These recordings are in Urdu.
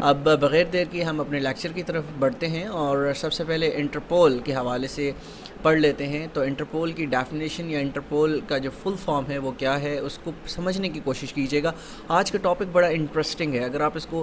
اب بغیر دیر کی ہم اپنے لیکچر کی طرف بڑھتے ہیں اور سب سے پہلے انٹرپول کے حوالے سے پڑھ لیتے ہیں. تو انٹرپول کی ڈیفینیشن یا انٹرپول کا جو فل فارم ہے وہ کیا ہے اس کو سمجھنے کی کوشش کیجیے گا. آج کا ٹاپک بڑا انٹرسٹنگ ہے. اگر آپ اس کو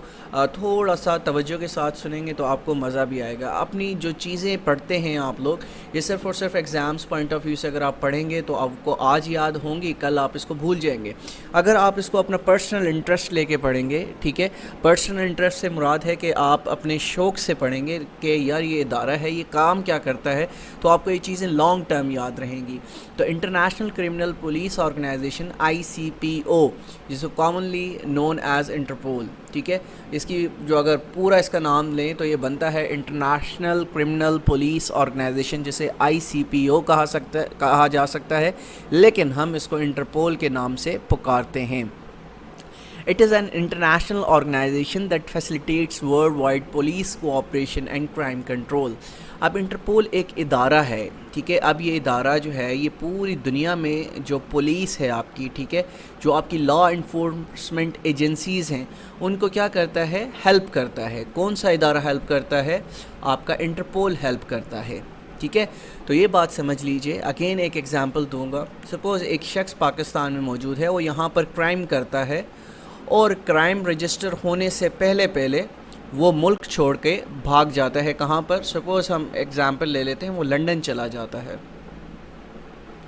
تھوڑا سا توجہ کے ساتھ سنیں گے تو آپ کو مزہ بھی آئے گا. اپنی جو چیزیں پڑھتے ہیں آپ لوگ یہ صرف اور صرف ایگزامس پوائنٹ آف ویو سے اگر آپ پڑھیں گے تو آپ کو آج یاد ہوں گی, کل آپ اس کو بھول جائیں گے. اگر آپ اس کو اپنا پرسنل انٹرسٹ لے کے پڑھیں گے, ٹھیک ہے, پرسنل انٹرسٹ سے مراد ہے کہ آپ اپنے شوق سے پڑھیں گے کہ یار یہ ادارہ ہے, یہ کام کیا کرتا ہے, تو آپ کو یہ چیزیں لانگ ٹرم یاد رہیں گی. تو international criminal police organization ICPO, جس کو کامنلی نون ایز انٹرپول, ٹھیک ہے, اس کی جو اگر پورا اس کا نام لیں تو یہ بنتا ہے انٹرنیشنل کرمنل پولیس آرگنائزیشن, جسے ICPO کہا جا سکتا ہے, لیکن ہم اس کو انٹرپول کے نام سے پکارتے ہیں. It is an international organization that facilitates worldwide police cooperation and crime control. اب انٹرپول ایک ادارہ ہے, ٹھیک ہے. اب یہ ادارہ جو ہے یہ پوری دنیا میں جو پولیس ہے آپ کی, ٹھیک ہے, جو آپ کی لا انفورسمنٹ ایجنسیز ہیں ان کو کیا کرتا ہے, ہیلپ کرتا ہے. کون سا ادارہ ہیلپ کرتا ہے؟ آپ کا انٹرپول ہیلپ کرتا ہے, ٹھیک ہے. تو یہ بات سمجھ لیجئے. اگین ایک ایگزامپل دوں گا. سپوز ایک شخص پاکستان میں موجود ہے, وہ یہاں پر کرائم کرتا ہے اور کرائم رجسٹر ہونے سے پہلے وہ ملک چھوڑ کے بھاگ جاتا ہے. کہاں پر؟ سپوز ہم ایگزامپل لے لیتے ہیں, وہ لنڈن چلا جاتا ہے,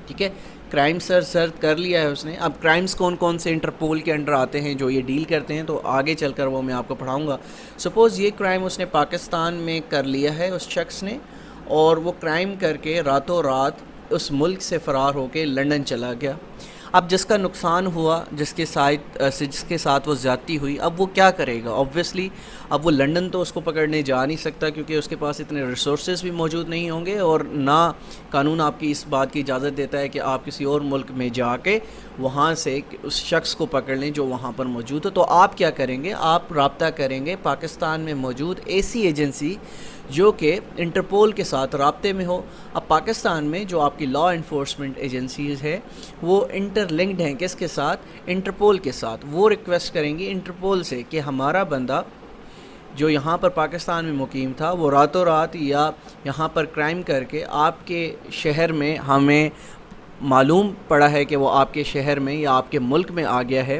ٹھیک ہے. کرائم سر کر لیا ہے اس نے. اب کرائمز کون کون سے انٹرپول کے انڈر آتے ہیں جو یہ ڈیل کرتے ہیں, تو آگے چل کر وہ میں آپ کو پڑھاؤں گا. سپوز یہ کرائم اس نے پاکستان میں کر لیا ہے اس شخص نے, اور وہ کرائم کر کے راتوں رات اس ملک سے فرار ہو کے لنڈن چلا گیا. اب جس کا نقصان ہوا, جس کے ساتھ وہ زیادتی ہوئی, اب وہ کیا کرے گا؟ آبویسلی اب وہ لنڈن تو اس کو پکڑنے جا نہیں سکتا, کیونکہ اس کے پاس اتنے ریسورسز بھی موجود نہیں ہوں گے, اور نہ قانون آپ کی اس بات کی اجازت دیتا ہے کہ آپ کسی اور ملک میں جا کے وہاں سے اس شخص کو پکڑ لیں جو وہاں پر موجود ہو. تو آپ کیا کریں گے؟ آپ رابطہ کریں گے پاکستان میں موجود ایسی ایجنسی جو کہ انٹرپول کے ساتھ رابطے میں ہو. اب پاکستان میں جو آپ کی لا انفورسمنٹ ایجنسیز ہے وہ انٹر لنکڈ ہیں کس کے ساتھ؟ انٹرپول کے ساتھ. وہ ریکویسٹ کریں گی انٹرپول سے کہ ہمارا بندہ جو یہاں پر پاکستان میں مقیم تھا وہ راتوں رات یا یہاں پر کرائم کر کے آپ کے شہر میں, ہمیں معلوم پڑا ہے کہ وہ آپ کے شہر میں یا آپ کے ملک میں آ گیا ہے,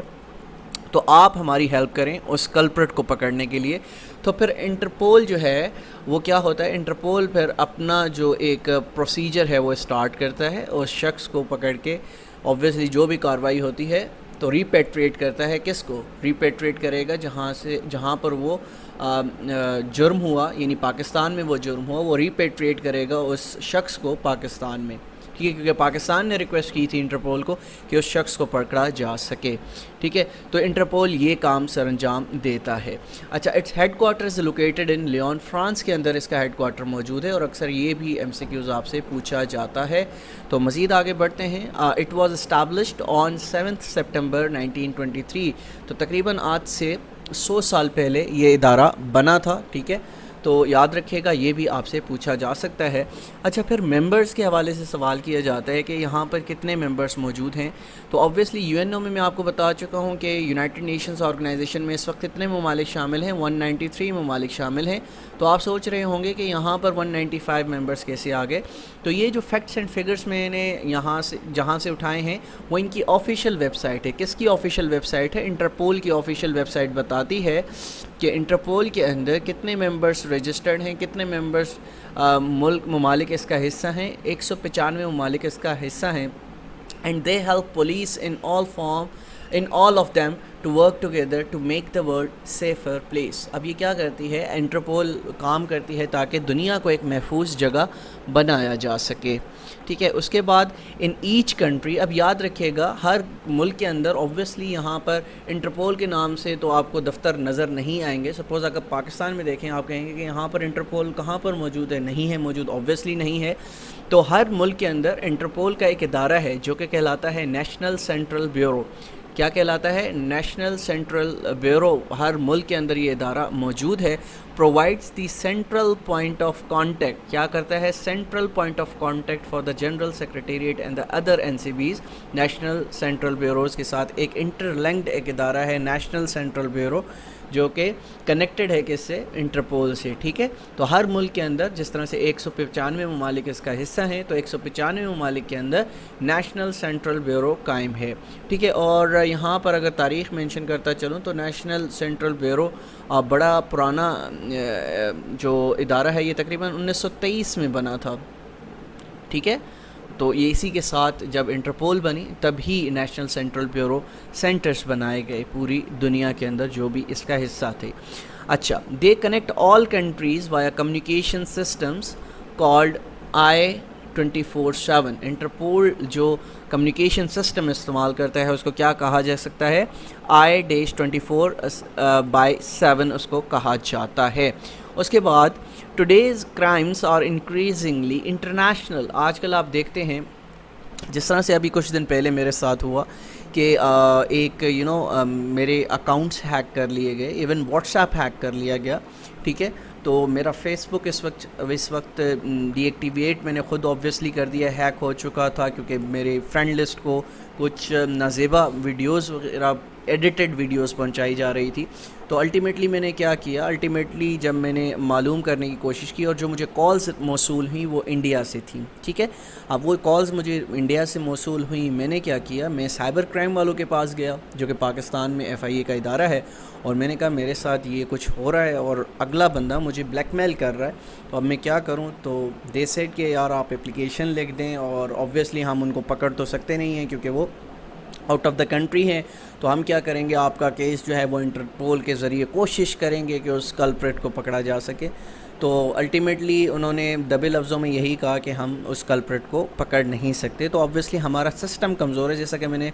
تو آپ ہماری ہیلپ کریں اس کلپریٹ کو پکڑنے کے لیے. تو پھر انٹرپول جو ہے وہ کیا ہوتا ہے, انٹرپول پھر اپنا جو ایک پروسیجر ہے وہ اسٹارٹ کرتا ہے, اس شخص کو پکڑ کے اوبویسلی جو بھی کارروائی ہوتی ہے تو ریپیٹریٹ کرتا ہے. کس کو ریپیٹریٹ کرے گا؟ جہاں پر وہ جرم ہوا, یعنی پاکستان میں وہ جرم ہوا, وہ ریپیٹریٹ کرے گا اس شخص کو پاکستان میں, ٹھیک ہے, کیونکہ پاکستان نے ریکویسٹ کی تھی انٹرپول کو کہ اس شخص کو پکڑا جا سکے, ٹھیک ہے. تو انٹرپول یہ کام سر انجام دیتا ہے. اچھا, its headquarters located in Lyon, France کے اندر اس کا ہیڈ کوارٹر موجود ہے, اور اکثر یہ بھی MCQs آپ سے پوچھا جاتا ہے. تو مزید آگے بڑھتے ہیں. It was established on 7 September 1923, تو تقریباً آج سے 100 سال پہلے یہ ادارہ بنا تھا, ٹھیک ہے. تو یاد رکھیے گا, یہ بھی آپ سے پوچھا جا سکتا ہے. اچھا, پھر ممبرز کے حوالے سے سوال کیا جاتا ہے کہ یہاں پر کتنے ممبرز موجود ہیں. تو آبویسلی UNO میں آپ کو بتا چکا ہوں کہ یونائٹڈ نیشنز آرگنائزیشن میں اس وقت کتنے ممالک شامل ہیں, 193 ممالک شامل ہیں. تو آپ سوچ رہے ہوں گے کہ یہاں پر 195 ممبرز کیسے آ گئے. تو یہ جو فیکٹس اینڈ فگرز میں نے جہاں سے اٹھائے ہیں وہ ان کی آفیشیل ویب سائٹ ہے. کس کی آفیشیل ویب سائٹ ہے؟ انٹرپول کی آفیشیل ویب سائٹ بتاتی ہے کہ انٹرپول کے اندر کتنے ممبرز رجسٹرڈ ہیں, کتنے ممبرز ممالک اس کا حصہ ہیں. 195 ممالک اس کا حصہ ہیں. And they help police in all of them to work together to make the world safer place. اب یہ کیا کرتی ہے؟ انٹرپول کام کرتی ہے تاکہ دنیا کو ایک محفوظ جگہ بنایا جا سکے, ٹھیک ہے. اس کے بعد ان ایچ کنٹری, اب یاد رکھیے گا ہر ملک کے اندر اوبویسلی یہاں پر انٹرپول کے نام سے تو آپ کو دفتر نظر نہیں آئیں گے. سپوز اگر پاکستان میں دیکھیں, آپ کہیں گے کہ یہاں پر انٹرپول کہاں پر موجود ہے؟ نہیں ہے موجود, اوبویسلی نہیں ہے. تو ہر ملک کے اندر انٹرپول کا ایک ادارہ ہے جو کہ کہلاتا ہے نیشنل سینٹرل بیورو. کیا کہلاتا ہے؟ National central bureau. ہر ملک کے اندر یہ ادارہ موجود ہے. provides the central point of contact. کیا کرتا ہے؟ central point of contact for the General Secretariat and the other NCBs, National Central Bureaus کے ساتھ ایک interlinked ایک ادارہ ہے National Central Bureau جو کہ کنیکٹڈ ہے کس سے؟ انٹرپول سے. ٹھیک ہے، تو ہر ملک کے اندر جس طرح سے 195 ممالک اس کا حصہ ہیں، تو 195 ممالک کے اندر نیشنل سینٹرل بیورو قائم ہے. ٹھیک ہے، اور یہاں پر اگر تاریخ مینشن کرتا چلوں تو نیشنل سینٹرل بیورو بڑا پرانا جو ادارہ ہے، یہ تقریباً 1923 میں بنا تھا. ٹھیک ہے، تو یہ اسی کے ساتھ جب انٹرپول بنی تب ہی نیشنل سینٹرل بیورو سینٹرز بنائے گئے پوری دنیا کے اندر جو بھی اس کا حصہ تھے. اچھا، they connect all countries via communication systems called I-24/7. Interpol جو کمیونیکیشن سسٹم استعمال کرتا ہے اس کو کیا کہا جا سکتا ہے؟ I-24/7 اس کو کہا جاتا ہے. اس کے بعد today's crimes are increasingly international. آج کل آپ دیکھتے ہیں جس طرح سے ابھی کچھ دن پہلے میرے ساتھ ہوا کہ ایک میرے اکاؤنٹس ہیک کر لیے گئے، ایون واٹس ایپ ہیک کر لیا گیا. ٹھیک ہے، تو میرا فیس بک اس وقت ڈی ایکٹیویٹ میں نے خود آبویسلی کر دیا، ہیک ہو چکا تھا کیونکہ میرے فرینڈ لسٹ کو کچھ نازیبا ویڈیوز وغیرہ ایڈیٹڈ ویڈیوز پہنچائی جا رہی تھی. تو الٹیمیٹلی میں نے کیا کیا، الٹیمیٹلی جب میں نے معلوم کرنے کی کوشش کی اور جو مجھے کالز موصول ہوئیں وہ انڈیا سے تھیں. ٹھیک ہے، اب وہ کالز مجھے انڈیا سے موصول ہوئیں، میں نے کیا کیا، میں سائبر کرائم والوں کے پاس گیا جو کہ پاکستان میں FIA کا ادارہ ہے، اور میں نے کہا میرے ساتھ یہ کچھ ہو رہا ہے اور اگلا بندہ مجھے بلیک میل کر رہا ہے، تو اب میں کیا کروں. تو دے سیڈ کہ یار آپ اپلیکیشن لکھ دیں، اور آبویسلی ہم ان کو پکڑ تو سکتے نہیں ہیں کیونکہ وہ آؤٹ آف دا کنٹری ہیں، تو ہم کیا کریں گے، آپ کا کیس جو ہے وہ انٹرپول کے ذریعے کوشش کریں گے کہ اس کلپریٹ کو پکڑا جا سکے. تو الٹیمیٹلی انہوں نے دبے لفظوں میں یہی کہا کہ ہم اس کلپریٹ کو پکڑ نہیں سکتے. تو آبویسلی ہمارا سسٹم کمزور ہے، جیسا کہ میں نے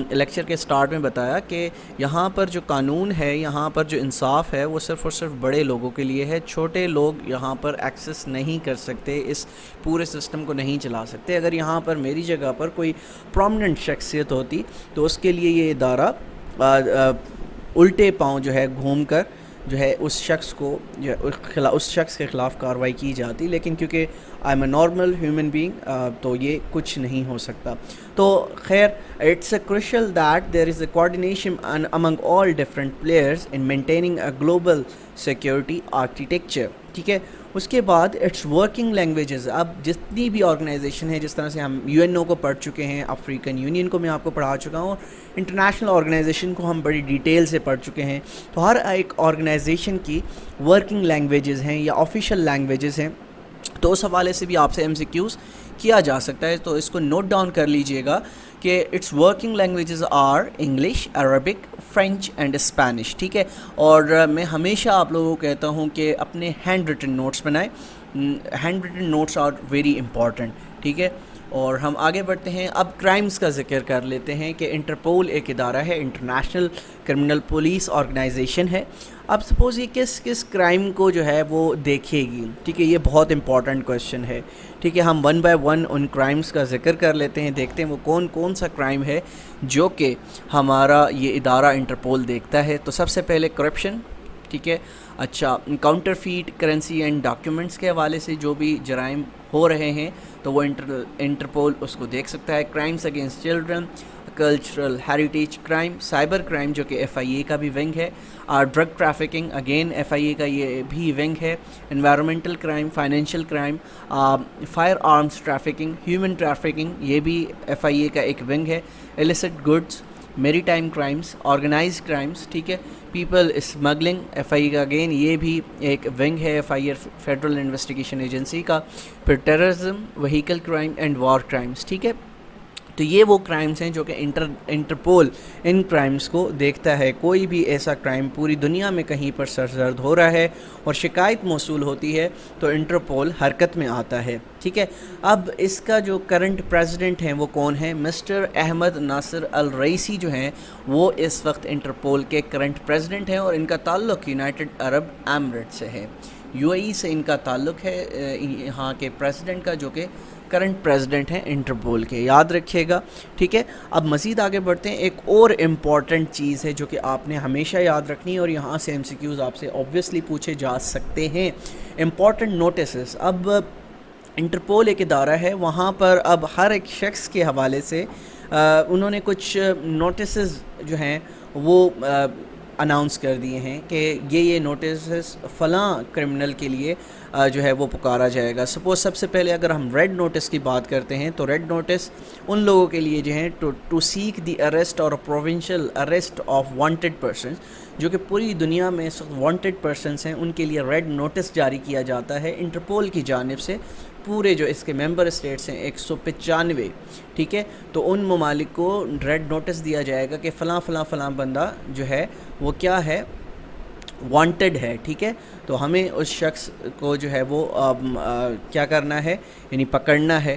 لیکچر کے سٹارٹ میں بتایا کہ یہاں پر جو قانون ہے، یہاں پر جو انصاف ہے وہ صرف اور صرف بڑے لوگوں کے لیے ہے. چھوٹے لوگ یہاں پر ایکسس نہیں کر سکتے، اس پورے سسٹم کو نہیں چلا سکتے. اگر یہاں پر میری جگہ پر کوئی پرومیننٹ شخصیت ہوتی تو اس کے لیے یہ ادارہ الٹے پاؤں جو ہے گھوم کر جو ہے اس شخص کے خلاف کارروائی کی جاتی، لیکن کیونکہ I am a normal human being تو یہ کچھ نہیں ہو سکتا. تو خیر، it's a crucial that there is a coordination among all different players in maintaining a global security architecture. ٹھیک ہے، اس کے بعد اٹس ورکنگ لینگویجز. اب جتنی بھی آرگنائزیشن ہے، جس طرح سے ہم UNO کو پڑھ چکے ہیں، افریقن یونین کو میں آپ کو پڑھا چکا ہوں، انٹرنیشنل آرگنائزیشن کو ہم بڑی ڈیٹیل سے پڑھ چکے ہیں. تو ہر ایک آرگنائزیشن کی ورکنگ لینگویجز ہیں یا آفیشیل لینگویجز ہیں، تو اس حوالے سے بھی آپ سے MCQs کیا جا سکتا ہے. تو اس کو نوٹ ڈاؤن کر لیجئے گا کہ its working languages are English, Arabic, French and Spanish. ٹھیک ہے، اور میں ہمیشہ آپ لوگوں کو کہتا ہوں کہ اپنے ہینڈ ریٹن نوٹس بنائیں. Handwritten notes are very important. ٹھیک ہے، اور ہم آگے بڑھتے ہیں. اب کرائمز کا ذکر کر لیتے ہیں کہ انٹرپول ایک ادارہ ہے، انٹرنیشنل کرمنل پولیس آرگنائزیشن ہے. اب سپوز یہ کس کرائم کو جو ہے وہ دیکھے گی. ٹھیک ہے، یہ بہت امپورٹنٹ کویشچن ہے. ٹھیک ہے، ہم 1 by 1 ان کرائمز کا ذکر کر لیتے ہیں، دیکھتے ہیں وہ کون سا کرائم ہے جو کہ ہمارا یہ ادارہ انٹرپول دیکھتا ہے. تو سب سے پہلے کرپشن. ٹھیک ہے، اچھا، counterfeit currency and documents کے حوالے سے جو بھی جرائم ہو رہے ہیں تو وہ انٹرپول اس کو دیکھ سکتا ہے. Crimes against children, cultural heritage crime, cyber crime جو کہ FIA کا بھی ونگ ہے، ڈرگ ٹریفکنگ اگین FIA کا یہ بھی ونگ ہے، environmental crime, financial crime, fire arms trafficking, human trafficking یہ بھی FIA کا ایک ونگ ہے، ایلیسٹ گڈز، میری ٹائم کرائمز، آرگنائزڈ کرائمز. ٹھیک ہے، پیپل اسمگلنگ FIA کا اگین یہ بھی ایک ونگ ہے FIA فیڈرل انویسٹیگیشن ایجنسی کا. پھر terrorism, vehicle crime and war crimes. ٹھیک ہے، تو یہ وہ کرائمز ہیں جو کہ انٹرپول ان کرائمز کو دیکھتا ہے. کوئی بھی ایسا کرائم پوری دنیا میں کہیں پر سرزد ہو رہا ہے اور شکایت موصول ہوتی ہے تو انٹرپول حرکت میں آتا ہے. ٹھیک ہے، اب اس کا جو کرنٹ پریزیڈنٹ ہیں وہ کون ہیں؟ مسٹر احمد ناصر الرئیسی جو ہیں وہ اس وقت انٹرپول کے کرنٹ پریزیڈنٹ ہیں، اور ان کا تعلق یونائٹڈ عرب ایمریٹ سے ہے. UAE سے ان کا تعلق ہے، یہاں کے پریزیڈنٹ کا، جو کہ کرنٹ پریزیڈنٹ ہیں انٹرپول کے، یاد رکھیے گا، ٹھیک ہے۔ اب مزید آگے بڑھتے ہیں، ایک اور امپورٹنٹ چیز ہے جو کہ آپ نے ہمیشہ یاد رکھنی ہے، اور یہاں سے MCQs آپ سے آبویسلی پوچھے جا سکتے ہیں، امپورٹنٹ نوٹسز۔ اب انٹرپول ایک ادارہ ہے، وہاں پر اب ہر ایک شخص کے حوالے سے انہوں نے کچھ نوٹسز جو ہیں وہ اناؤنس کر دیے ہیں کہ یہ نوٹسز فلاں کرمنل کے لیے جو ہے وہ پکارا جائے گا۔ سپوز سب سے پہلے اگر ہم ریڈ نوٹس کی بات کرتے ہیں تو ریڈ نوٹس ان لوگوں کے لیے جو ہیں ٹو سیک دی اریسٹ اور provisional arrest of wanted persons, جو کہ پوری دنیا میں وانٹیڈ پرسنس ہیں، ان کے لیے ریڈ نوٹس جاری کیا جاتا ہے انٹرپول کی جانب سے۔ پورے جو اس کے ممبر اسٹیٹس ہیں 195، ٹھیک ہے، تو ان ممالک کو ریڈ نوٹس دیا جائے گا کہ فلاں فلاں فلاں بندہ جو ہے وہ کیا ہے، وانٹیڈ ہے، ٹھیک ہے، تو ہمیں اس شخص کو جو ہے وہ کیا کرنا ہے، یعنی پکڑنا ہے،